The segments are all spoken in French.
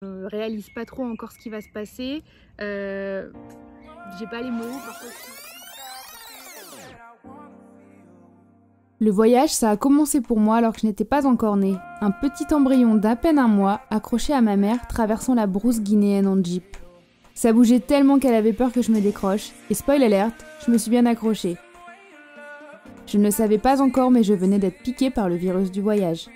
Je réalise pas trop encore ce qui va se passer. J'ai pas les mots. Le voyage, ça a commencé pour moi alors que je n'étais pas encore née. Un petit embryon d'à peine un mois, accroché à ma mère, traversant la brousse guinéenne en jeep. Ça bougeait tellement qu'elle avait peur que je me décroche, et spoil alert, je me suis bien accrochée. Je ne le savais pas encore, mais je venais d'être piquée par le virus du voyage.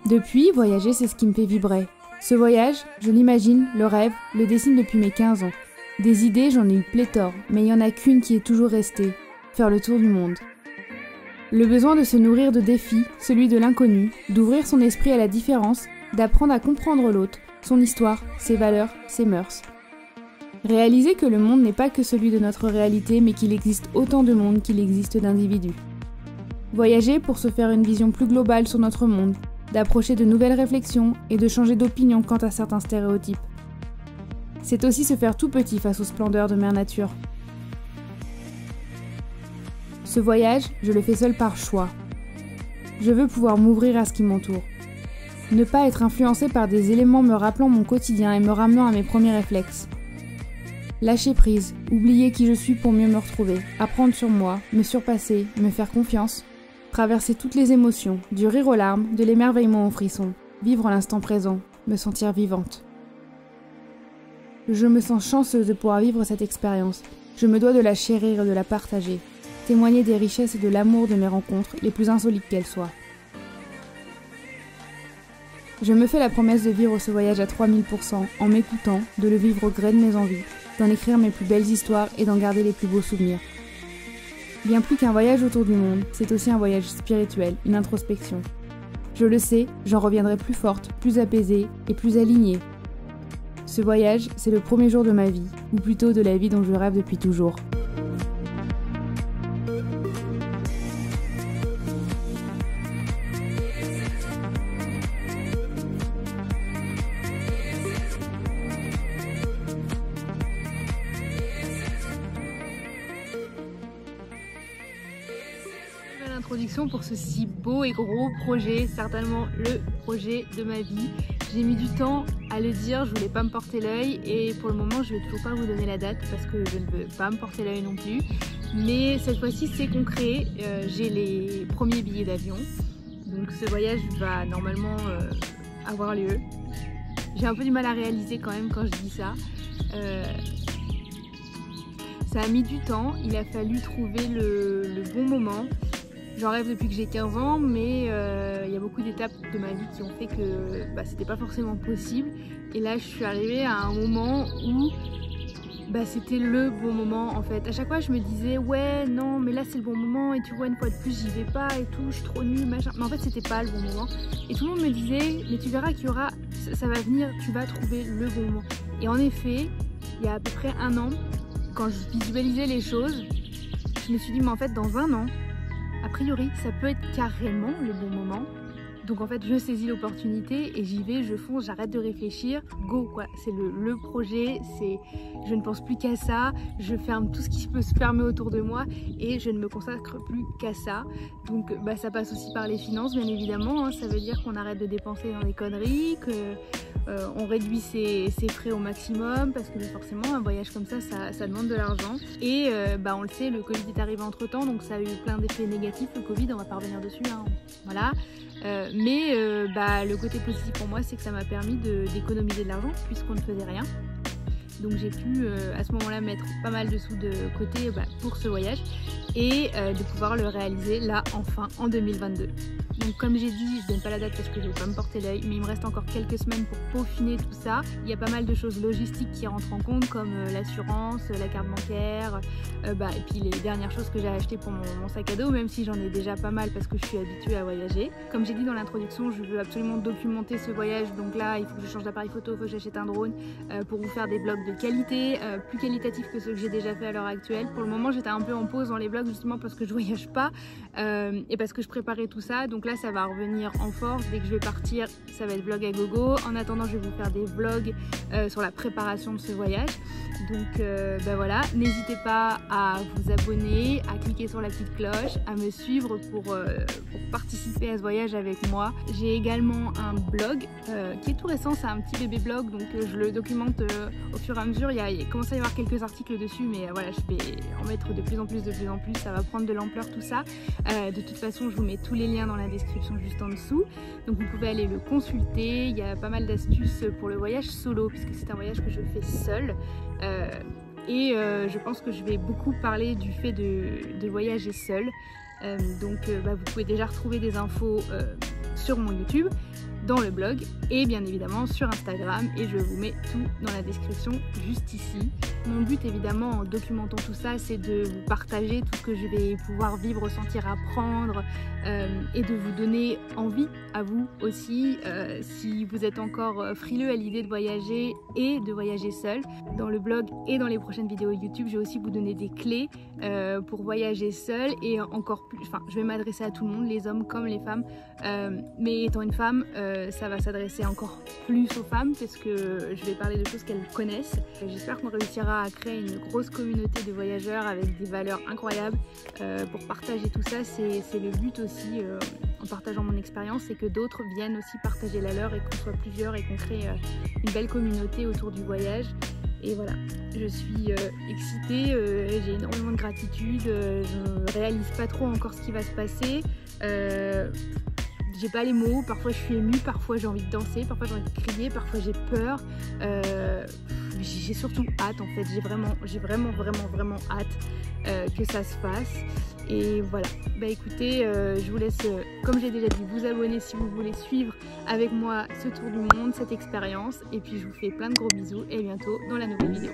Depuis, voyager, c'est ce qui me fait vibrer. Ce voyage, je l'imagine, le rêve, le dessine depuis mes 15 ans. Des idées, j'en ai eu pléthore, mais il n'y en a qu'une qui est toujours restée, faire le tour du monde. Le besoin de se nourrir de défis, celui de l'inconnu, d'ouvrir son esprit à la différence, d'apprendre à comprendre l'autre, son histoire, ses valeurs, ses mœurs. Réaliser que le monde n'est pas que celui de notre réalité, mais qu'il existe autant de mondes qu'il existe d'individus. Voyager pour se faire une vision plus globale sur notre monde, d'approcher de nouvelles réflexions et de changer d'opinion quant à certains stéréotypes. C'est aussi se faire tout petit face aux splendeurs de Mère Nature. Ce voyage, je le fais seul par choix. Je veux pouvoir m'ouvrir à ce qui m'entoure. Ne pas être influencé par des éléments me rappelant mon quotidien et me ramenant à mes premiers réflexes. Lâcher prise, oublier qui je suis pour mieux me retrouver, apprendre sur moi, me surpasser, me faire confiance, traverser toutes les émotions, du rire aux larmes, de l'émerveillement aux frissons, vivre l'instant présent, me sentir vivante. Je me sens chanceuse de pouvoir vivre cette expérience. Je me dois de la chérir et de la partager. Témoigner des richesses et de l'amour de mes rencontres, les plus insolites qu'elles soient. Je me fais la promesse de vivre ce voyage à 3000%, en m'écoutant, de le vivre au gré de mes envies, d'en écrire mes plus belles histoires et d'en garder les plus beaux souvenirs. Bien plus qu'un voyage autour du monde, c'est aussi un voyage spirituel, une introspection. Je le sais, j'en reviendrai plus forte, plus apaisée et plus alignée. Ce voyage, c'est le premier jour de ma vie, ou plutôt de la vie dont je rêve depuis toujours. Introduction pour ce si beau et gros projet, certainement le projet de ma vie. J'ai mis du temps à le dire, je voulais pas me porter l'œil et pour le moment je vais toujours pas vous donner la date parce que je ne veux pas me porter l'œil non plus. Mais cette fois-ci c'est concret, j'ai les premiers billets d'avion, donc ce voyage va normalement avoir lieu. J'ai un peu du mal à réaliser quand même quand je dis ça. Ça a mis du temps, il a fallu trouver le bon moment. J'en rêve depuis que j'ai 15 ans, mais il y a beaucoup d'étapes de ma vie qui ont fait que c'était pas forcément possible. Et là, je suis arrivée à un moment où c'était le bon moment en fait. À chaque fois, je me disais ouais, non, mais là c'est le bon moment. Et tu vois, une fois de plus, j'y vais pas et tout, je suis trop nulle, machin. Mais en fait, c'était pas le bon moment. Et tout le monde me disait, mais tu verras qu'il y aura, ça va venir, tu vas trouver le bon moment. Et en effet, il y a à peu près un an, quand je visualisais les choses, je me suis dit, mais en fait, dans un an, a priori, ça peut être carrément le bon moment. Donc en fait, je saisis l'opportunité et j'y vais, je fonce, j'arrête de réfléchir. Go quoi, c'est le projet, je ne pense plus qu'à ça. Je ferme tout ce qui peut se fermer autour de moi et je ne me consacre plus qu'à ça. Donc ça passe aussi par les finances, bien évidemment. Hein. Ça veut dire qu'on arrête de dépenser dans des conneries, qu'on réduit ses frais au maximum parce que forcément un voyage comme ça demande de l'argent. Et on le sait, le Covid est arrivé entre temps, donc ça a eu plein d'effets négatifs. Le Covid, on va pas revenir dessus, hein. Voilà. Mais le côté positif pour moi, c'est que ça m'a permis d'économiser de l'argent puisqu'on ne faisait rien. Donc j'ai pu à ce moment-là mettre pas mal de sous de côté pour ce voyage et de pouvoir le réaliser là enfin en 2022. Donc comme j'ai dit, je donne pas la date parce que je vais pas me porter l'œil, mais il me reste encore quelques semaines pour peaufiner tout ça. Il y a pas mal de choses logistiques qui rentrent en compte comme l'assurance, la carte bancaire, et puis les dernières choses que j'ai achetées pour mon sac à dos, même si j'en ai déjà pas mal parce que je suis habituée à voyager. Comme j'ai dit dans l'introduction, je veux absolument documenter ce voyage, donc là il faut que je change d'appareil photo, il faut que j'achète un drone pour vous faire des vlogs de qualité, plus qualitatifs que ceux que j'ai déjà fait à l'heure actuelle. Pour le moment j'étais un peu en pause dans les vlogs justement parce que je voyage pas et parce que je préparais tout ça, donc là ça va revenir en force. Dès que je vais partir ça va être vlog à gogo. En attendant je vais vous faire des vlogs sur la préparation de ce voyage. Donc voilà, n'hésitez pas à vous abonner, à cliquer sur la petite cloche, à me suivre pour participer à ce voyage avec moi. J'ai également un blog qui est tout récent, c'est un petit bébé blog, donc je le documente au fur et à mesure. Il commence à y avoir quelques articles dessus, mais voilà, je vais en mettre de plus en plus, ça va prendre de l'ampleur tout ça. De toute façon je vous mets tous les liens dans la description juste en dessous, donc vous pouvez aller le consulter. Il y a pas mal d'astuces pour le voyage solo, puisque c'est un voyage que je fais seule. Je pense que je vais beaucoup parler du fait de voyager seule. Vous pouvez déjà retrouver des infos sur mon YouTube, dans le blog et bien évidemment sur Instagram, et je vous mets tout dans la description juste ici. Mon but évidemment en documentant tout ça, c'est de vous partager tout ce que je vais pouvoir vivre, ressentir, apprendre et de vous donner envie à vous aussi si vous êtes encore frileux à l'idée de voyager et de voyager seul. Dans le blog et dans les prochaines vidéos YouTube, je vais aussi vous donner des clés pour voyager seul, et encore plus, je vais m'adresser à tout le monde, les hommes comme les femmes, mais étant une femme, ça va s'adresser encore plus aux femmes parce que je vais parler de choses qu'elles connaissent. J'espère qu'on réussira à créer une grosse communauté de voyageurs avec des valeurs incroyables pour partager tout ça. C'est le but aussi en partageant mon expérience, c'est que d'autres viennent aussi partager la leur et qu'on soit plusieurs et qu'on crée une belle communauté autour du voyage. Et voilà, je suis excitée, j'ai énormément de gratitude, je réalise pas trop encore ce qui va se passer. J'ai pas les mots, parfois je suis émue, parfois j'ai envie de danser, parfois j'ai envie de crier, parfois j'ai peur. J'ai surtout hâte en fait, j'ai vraiment hâte que ça se fasse. Et voilà, écoutez, je vous laisse, comme j'ai déjà dit, vous abonner si vous voulez suivre avec moi ce tour du monde, cette expérience. Et puis je vous fais plein de gros bisous et à bientôt dans la nouvelle vidéo.